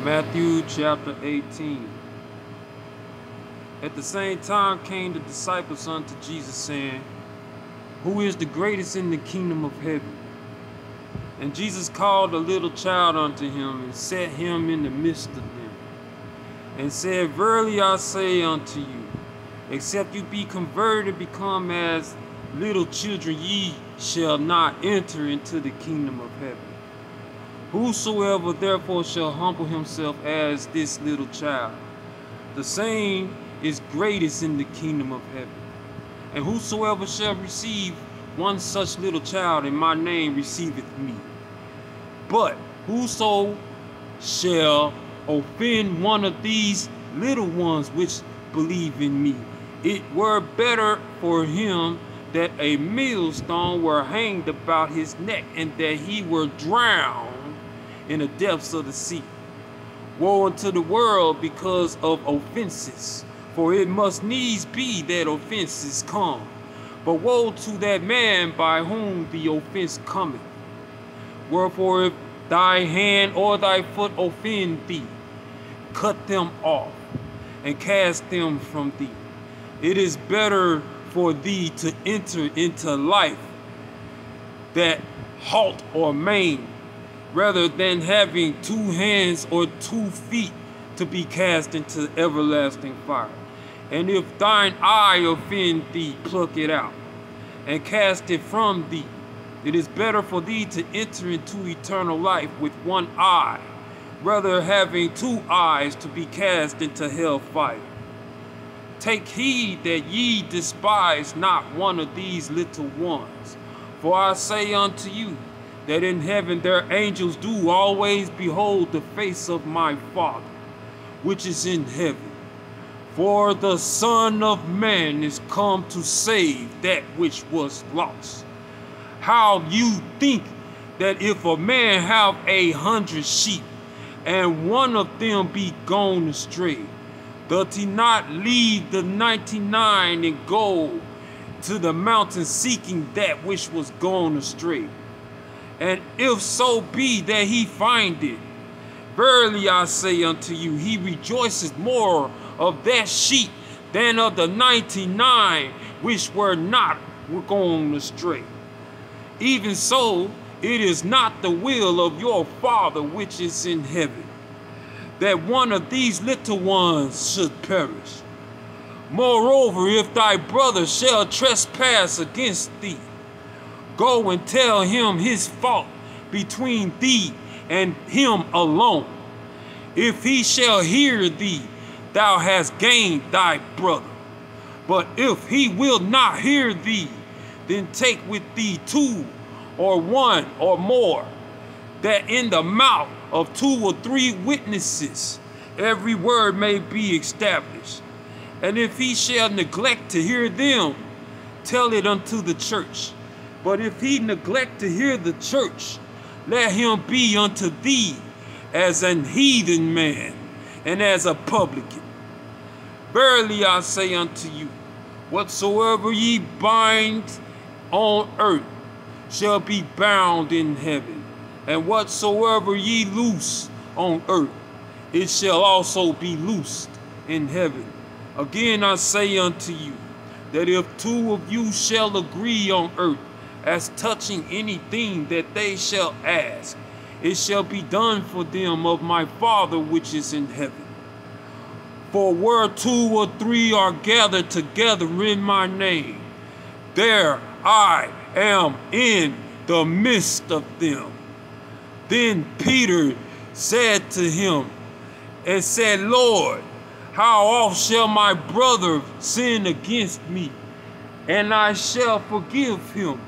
Matthew chapter 18. At the same time came the disciples unto Jesus, saying, Who is the greatest in the kingdom of heaven? And Jesus called a little child unto him, and set him in the midst of them, and said, Verily I say unto you, except you be converted, become as little children, ye shall not enter into the kingdom of heaven. Whosoever therefore shall humble himself as this little child, the same is greatest in the kingdom of heaven. And whosoever shall receive one such little child in my name receiveth me. But whoso shall offend one of these little ones which believe in me, it were better for him that a millstone were hanged about his neck, and that he were drowned in the depths of the sea. Woe unto the world because of offenses, for it must needs be that offenses come. But woe to that man by whom the offense cometh. Wherefore if thy hand or thy foot offend thee, cut them off, and cast them from thee. It is better for thee to enter into life that halt or maim, rather than having 2 hands or 2 feet to be cast into everlasting fire. And if thine eye offend thee, pluck it out, and cast it from thee. It is better for thee to enter into eternal life with 1 eye, rather having 2 eyes to be cast into hell fire. Take heed that ye despise not one of these little ones. For I say unto you, that in heaven their angels do always behold the face of my Father, which is in heaven. For the Son of Man is come to save that which was lost. How you think that if a man have 100 sheep, and one of them be gone astray, doth he not leave the 99 and go to the mountain seeking that which was gone astray? And if so be that he find it, verily I say unto you, he rejoiceth more of that sheep than of the 99 which were gone astray. Even so, it is not the will of your Father which is in heaven, that one of these little ones should perish. Moreover, if thy brother shall trespass against thee, go and tell him his fault between thee and him alone. If he shall hear thee, thou hast gained thy brother. But if he will not hear thee, then take with thee 2 or 1 or more, that in the mouth of 2 or 3 witnesses every word may be established. And if he shall neglect to hear them, tell it unto the church. But if he neglect to hear the church, let him be unto thee as an heathen man, and as a publican. Verily I say unto you, whatsoever ye bind on earth shall be bound in heaven, and whatsoever ye loose on earth, it shall also be loosed in heaven. Again I say unto you, that if 2 of you shall agree on earth, as touching anything that they shall ask, it shall be done for them of my Father which is in heaven. For where 2 or 3 are gathered together in my name, there I am in the midst of them. Then Peter said to him, and said, Lord, how oft shall my brother sin against me, and I shall forgive him?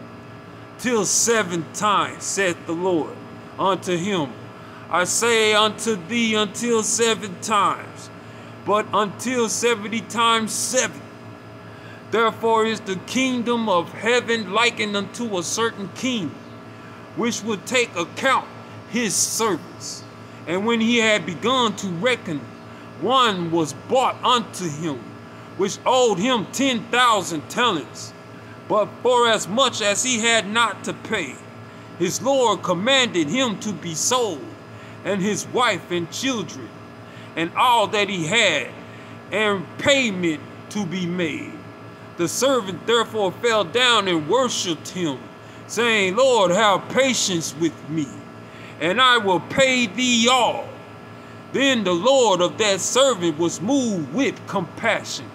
Till 7 times, saith the Lord unto him. I say unto thee, until 7 times, but until 70 times 7. Therefore is the kingdom of heaven likened unto a certain king, which would take account his servants. And when he had begun to reckon, one was brought unto him, which owed him 10,000 talents. But for as much as he had not to pay, his Lord commanded him to be sold, and his wife and children, and all that he had, and payment to be made. The servant therefore fell down and worshipped him, saying, Lord, have patience with me, and I will pay thee all. Then the Lord of that servant was moved with compassion,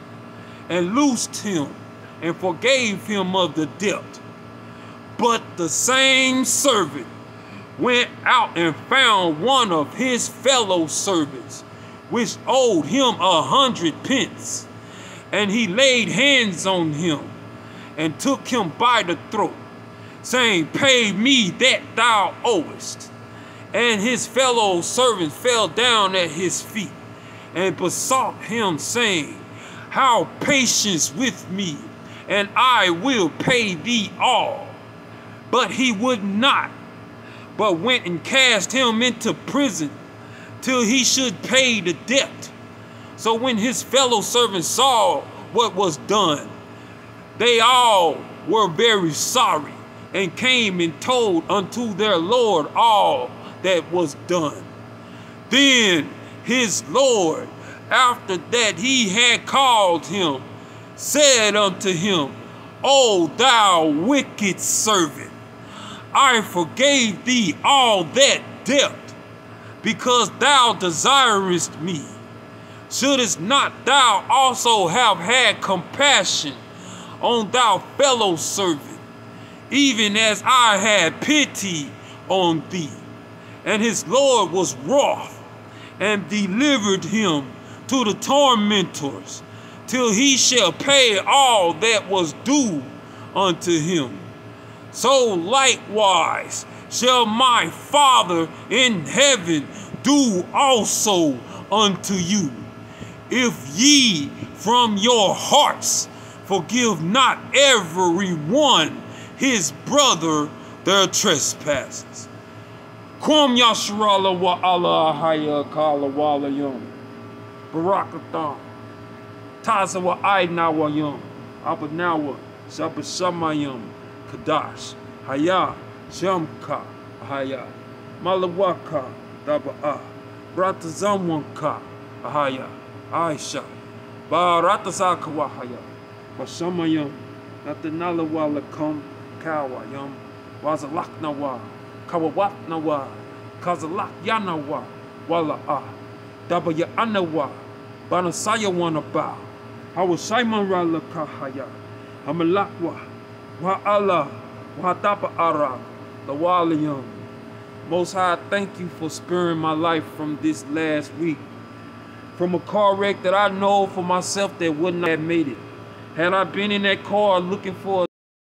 and loosed him, and forgave him of the debt. But the same servant went out and found one of his fellow servants, which owed him 100 pence. And he laid hands on him, and took him by the throat, saying, Pay me that thou owest. And his fellow servant fell down at his feet, and besought him, saying, Have patience with me, and I will pay thee all. But he would not, but went and cast him into prison, till he should pay the debt. So when his fellow servants saw what was done, they all were very sorry, and came and told unto their Lord all that was done. Then his Lord, after that he had called him, said unto him, O thou wicked servant, I forgave thee all that debt, because thou desirest me. Shouldest not thou also have had compassion on thy fellow servant, even as I had pity on thee? And his Lord was wroth, and delivered him to the tormentors, till he shall pay all that was due unto him. So likewise shall my Father in heaven do also unto you, if ye from your hearts forgive not every one his brother their trespasses. Kwam Yashrala wa Allah Haya Kala Wala Yum Barakathon Taza wa Aidna wa Yum Abanawa Shabashamayum Kadash Haya Shamka Haya Malawaka Daba'a Bratazamwanka Haya Aisha Baratasaka Wahaya Bashamayum Natanala Wala Kum Kawa Yum Wazalaknawa Kawawatnawa Kazalak Yanawa Wala Dabaya Anawa Banasaya Wanaba Hawashaiman Rala Kahaya Hamalakwa Wa Allah Wa Daba Ara the Waliyum. Most High, thank you for sparing my life from this last week, from a car wreck that I know for myself that would not have made it. Had I been in that car looking for